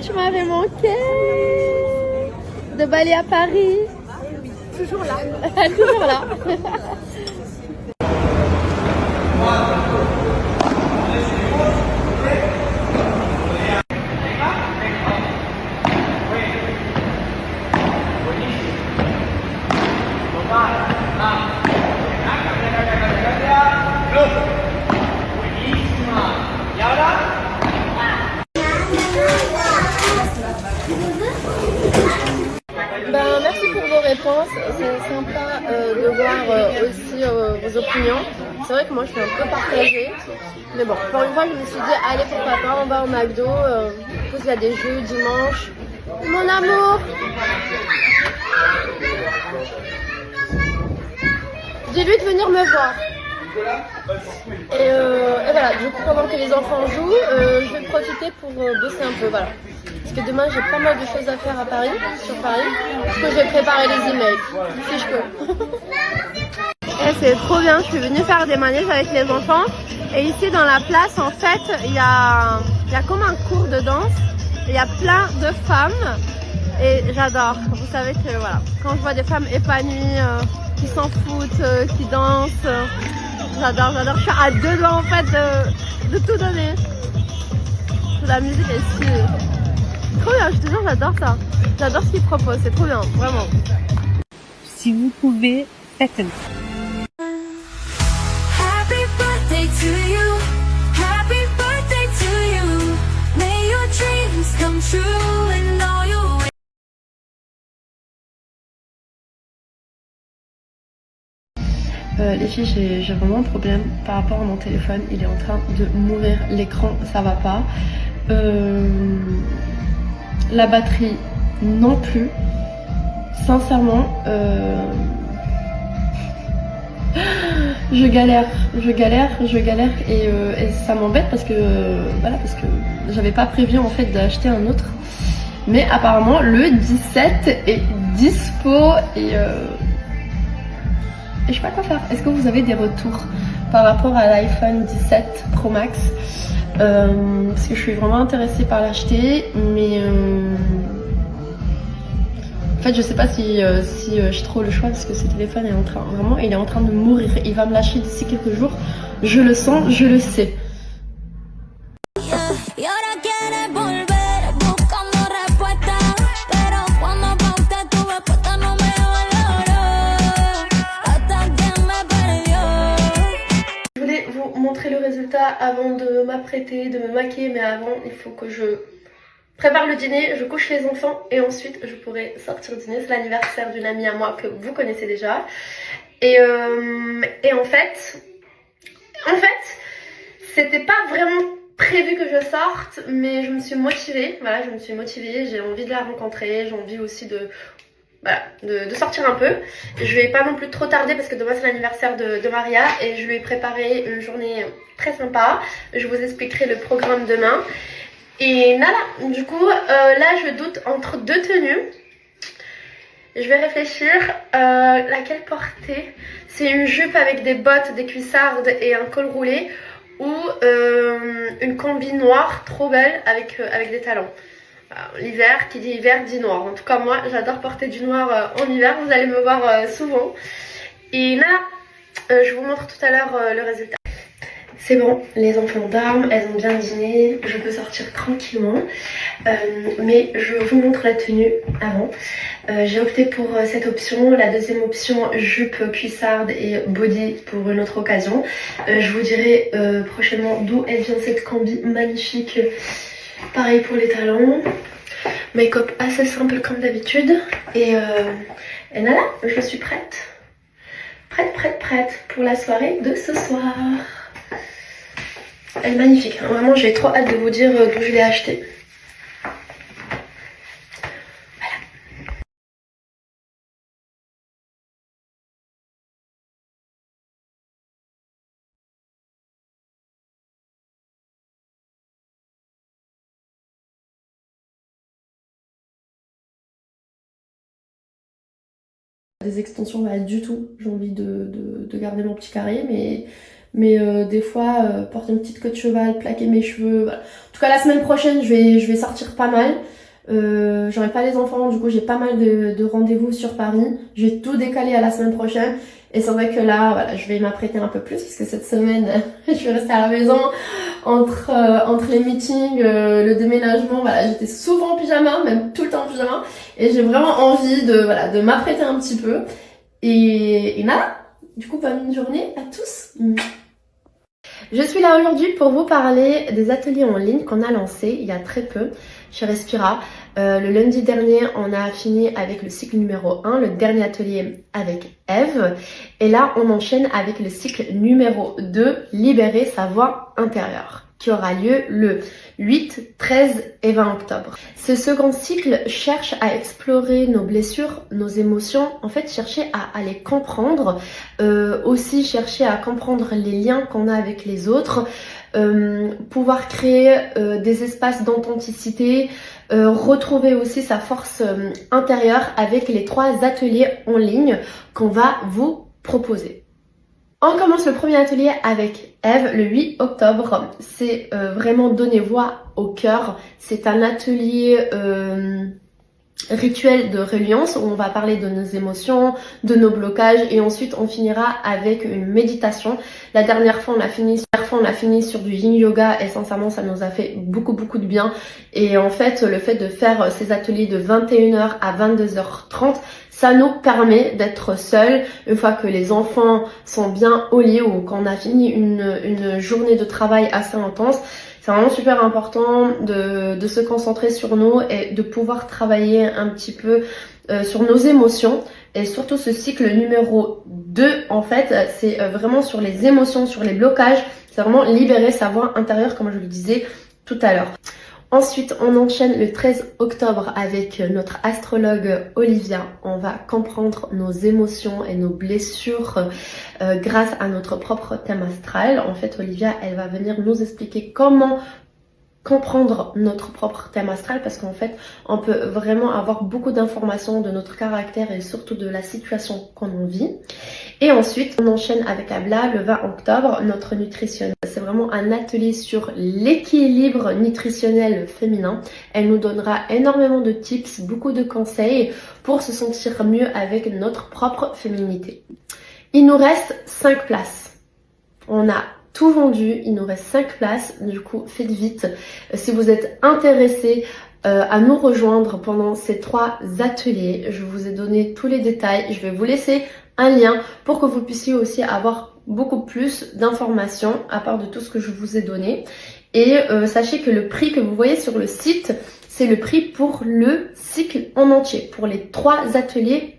tu m'avais manqué. De Bali à Paris. Toujours là. Toujours là. Ben, merci pour vos réponses, c'est sympa de voir aussi vos opinions. C'est vrai que moi je suis un peu partagée, mais bon, pour une fois je me suis dit allez pourquoi pas, on va au McDo, en plus il y a des jeux dimanche. Mon amour, dis-lui de venir me voir. Et voilà, du coup pendant que les enfants jouent, je vais profiter pour bosser un peu, voilà. Parce que demain j'ai pas mal de choses à faire à Paris, sur Paris, parce que je vais préparer les emails, si je peux. Et c'est trop bien, je suis venue faire des manèges avec les enfants. Et ici dans la place, en fait, il y a comme un cours de danse. Il y a plein de femmes et j'adore. Vous savez que voilà, quand je vois des femmes épanouies, qui s'en foutent, qui dansent, j'adore. Je suis à deux doigts en fait de tout donner. La musique est stylée. Trop bien, je te jure, j'adore ça. J'adore ce qu'ils proposent, c'est trop bien, vraiment. Si vous pouvez, faites-le. Happy birthday to you. Happy birthday to you. May your dreams come true and all your Les filles, j'ai vraiment un problème par rapport à mon téléphone. Il est en train de mourir, l'écran ça va pas. La batterie non plus. Sincèrement, je galère et ça m'embête parce que voilà, parce que j'avais pas prévu en fait d'acheter un autre. Mais apparemment le 17 est dispo et je sais pas quoi faire. Est-ce que vous avez des retours par rapport à l'iPhone 17 Pro Max? Parce que je suis vraiment intéressée par l'acheter, mais en fait je sais pas si j'ai trop le choix parce que ce téléphone est il est en train de mourir. Il va me lâcher d'ici quelques jours. Je le sens, je le sais. y ahora quieres volver buscando respuesta, pero cuando pauté tu respuesta no me valoró hasta que me perdió. Je voulais vous montrer le résultat avant de m'apprêter, de me maquiller, mais avant il faut que je prépare le dîner, je couche les enfants et ensuite je pourrai sortir dîner. C'est l'anniversaire d'une amie à moi que vous connaissez déjà. Et en fait, c'était pas vraiment prévu que je sorte, mais je me suis motivée. Voilà, je me suis motivée, j'ai envie de la rencontrer, j'ai envie aussi de sortir un peu. Je vais pas non plus trop tarder parce que demain c'est l'anniversaire de Maria et je lui ai préparé une journée très sympa. Je vous expliquerai le programme demain. Et voilà, du coup, là je doute entre deux tenues. Je vais réfléchir laquelle porter. C'est une jupe avec des bottes, des cuissardes et un col roulé ou une combi noire trop belle avec des talons. L'hiver, qui dit hiver dit noir. En tout cas moi j'adore porter du noir en hiver, vous allez me voir souvent. Et là, je vous montre tout à l'heure le résultat. C'est bon, les enfants dorment, elles ont bien dîné, je peux sortir tranquillement. Mais je vous montre la tenue avant. J'ai opté pour cette option, la deuxième option jupe cuissarde et body pour une autre occasion. Je vous dirai prochainement d'où elle vient cette combi magnifique. Pareil pour les talons. Make-up assez simple comme d'habitude. Et voilà, je suis prête. Prête pour la soirée de ce soir. Elle est magnifique, hein. Vraiment j'ai trop hâte de vous dire d'où je l'ai acheté. Des extensions, pas du tout. J'ai envie de garder mon petit carré, mais des fois porter une petite queue de cheval, plaquer mes cheveux, voilà. En tout cas la semaine prochaine je vais sortir pas mal. J'aurai pas les enfants, du coup j'ai pas mal de rendez-vous sur Paris. Je vais tout décaler à la semaine prochaine. Et c'est vrai que là, voilà, je vais m'apprêter un peu plus parce que cette semaine, je suis restée à la maison entre les meetings, le déménagement. Voilà, j'étais souvent en pyjama, même tout le temps en pyjama. Et j'ai vraiment envie de m'apprêter un petit peu. Et voilà, du coup, bonne journée à tous. Je suis là aujourd'hui pour vous parler des ateliers en ligne qu'on a lancés il y a très peu chez Respira. Le lundi dernier, on a fini avec le cycle numéro 1, le dernier atelier avec Eve. Et là, on enchaîne avec le cycle numéro 2, Libérer sa voix intérieure, qui aura lieu le 8, 13 et 20 octobre. Ce second cycle cherche à explorer nos blessures, nos émotions, en fait chercher à les comprendre, aussi chercher à comprendre les liens qu'on a avec les autres, pouvoir créer des espaces d'authenticité, retrouver aussi sa force intérieure avec les 3 ateliers en ligne qu'on va vous proposer. On commence le premier atelier avec Eve le 8 octobre. C'est vraiment donner voix au cœur. C'est un atelier rituel de reliance où on va parler de nos émotions, de nos blocages et ensuite on finira avec une méditation. La dernière fois on a fini sur du yin yoga et sincèrement ça nous a fait beaucoup de bien. Et en fait le fait de faire ces ateliers de 21h à 22h30, ça nous permet d'être seuls une fois que les enfants sont bien au lit ou qu'on a fini une journée de travail assez intense. C'est vraiment super important de se concentrer sur nous et de pouvoir travailler un petit peu sur nos émotions. Et surtout ce cycle numéro 2, en fait, c'est vraiment sur les émotions, sur les blocages. C'est vraiment libérer sa voix intérieure, comme je le disais tout à l'heure. Ensuite, on enchaîne le 13 octobre avec notre astrologue Olivia. On va comprendre nos émotions et nos blessures grâce à notre propre thème astral. En fait, Olivia, elle va venir nous expliquer comment comprendre notre propre thème astral parce qu'en fait, on peut vraiment avoir beaucoup d'informations de notre caractère et surtout de la situation qu'on vit. Et ensuite, on enchaîne avec Abla le 20 octobre, notre nutritionnelle. C'est vraiment un atelier sur l'équilibre nutritionnel féminin. Elle nous donnera énormément de tips, beaucoup de conseils pour se sentir mieux avec notre propre féminité. Il nous reste 5 places. On a tout vendu, il nous reste 5 places, du coup faites vite. Si vous êtes intéressés à nous rejoindre pendant ces 3 ateliers, je vous ai donné tous les détails, je vais vous laisser un lien pour que vous puissiez aussi avoir beaucoup plus d'informations à part de tout ce que je vous ai donné. Et sachez que le prix que vous voyez sur le site, c'est le prix pour le cycle en entier, pour les 3 ateliers